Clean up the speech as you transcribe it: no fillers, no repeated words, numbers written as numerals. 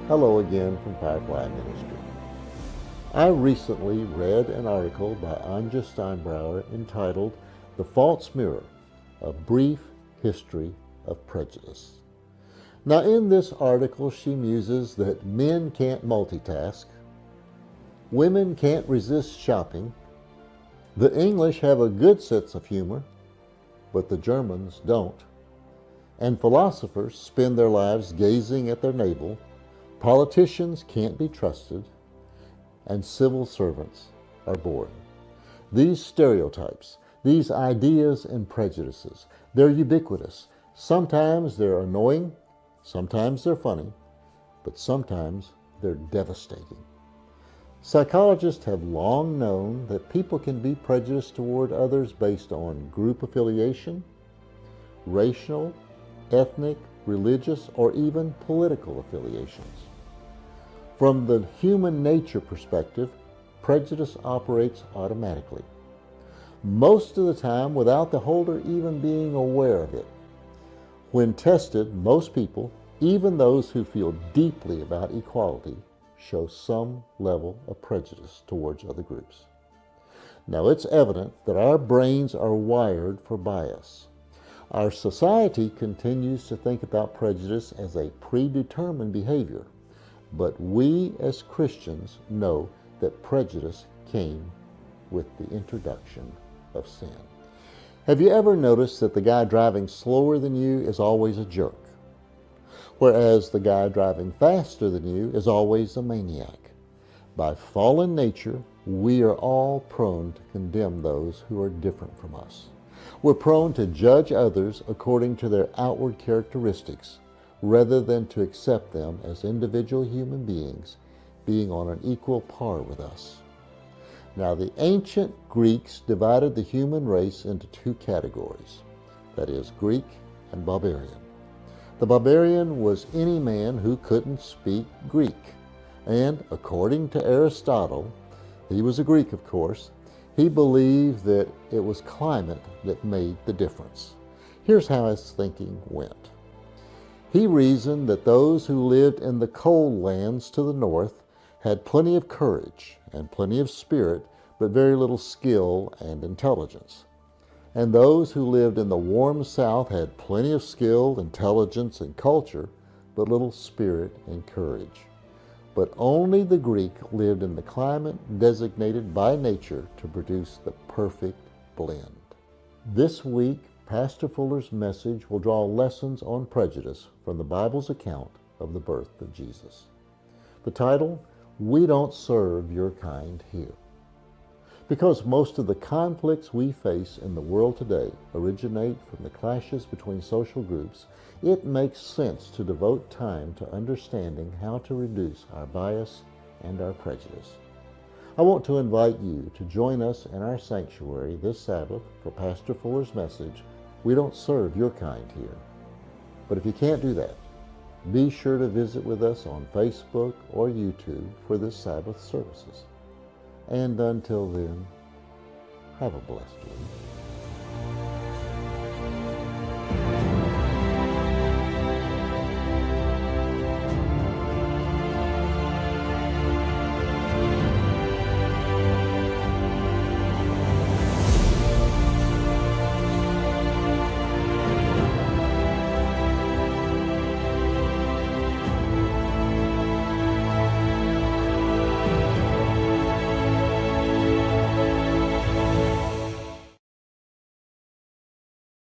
Hello again from Firefly Ministry. I recently read an article by Anja Steinbauer entitled The False Mirror, A Brief History of Prejudice. Now in this article she muses that men can't multitask, women can't resist shopping, the English have a good sense of humor, but the Germans don't, and philosophers spend their lives gazing at their navel, politicians can't be trusted, and civil servants are boring. These stereotypes, these ideas and prejudices, they're ubiquitous. Sometimes they're annoying, sometimes they're funny, but sometimes they're devastating. Psychologists have long known that people can be prejudiced toward others based on group affiliation, racial, ethnic, religious, or even political affiliations. From the human nature perspective, prejudice operates automatically, most of the time without the holder even being aware of it. When tested, most people, even those who feel deeply about equality, show some level of prejudice towards other groups. Now, it's evident that our brains are wired for bias. Our society continues to think about prejudice as a predetermined behavior, but we as Christians know that prejudice came with the introduction of sin. Have you ever noticed that the guy driving slower than you is always a jerk, whereas the guy driving faster than you is always a maniac? By fallen nature, we are all prone to condemn those who are different from us. We're prone to judge others according to their outward characteristics, rather than to accept them as individual human beings, being on an equal par with us. Now, the ancient Greeks divided the human race into two categories, that is, Greek and barbarian. The barbarian was any man who couldn't speak Greek, and according to Aristotle, he was a Greek of course, he believed that it was climate that made the difference. Here's how his thinking went. He reasoned that those who lived in the cold lands to the north had plenty of courage and plenty of spirit, but very little skill and intelligence. And those who lived in the warm south had plenty of skill, intelligence, and culture, but little spirit and courage. But only the Greek lived in the climate designated by nature to produce the perfect blend. This week, Pastor Fuller's message will draw lessons on prejudice from the Bible's account of the birth of Jesus. The title, We Don't Serve Your Kind Here. Because most of the conflicts we face in the world today originate from the clashes between social groups, it makes sense to devote time to understanding how to reduce our bias and our prejudice. I want to invite you to join us in our sanctuary this Sabbath for Pastor Fuller's message, We Don't Serve Your Kind Here. But if you can't do that, be sure to visit with us on Facebook or YouTube for this Sabbath services. And until then, have a blessed week.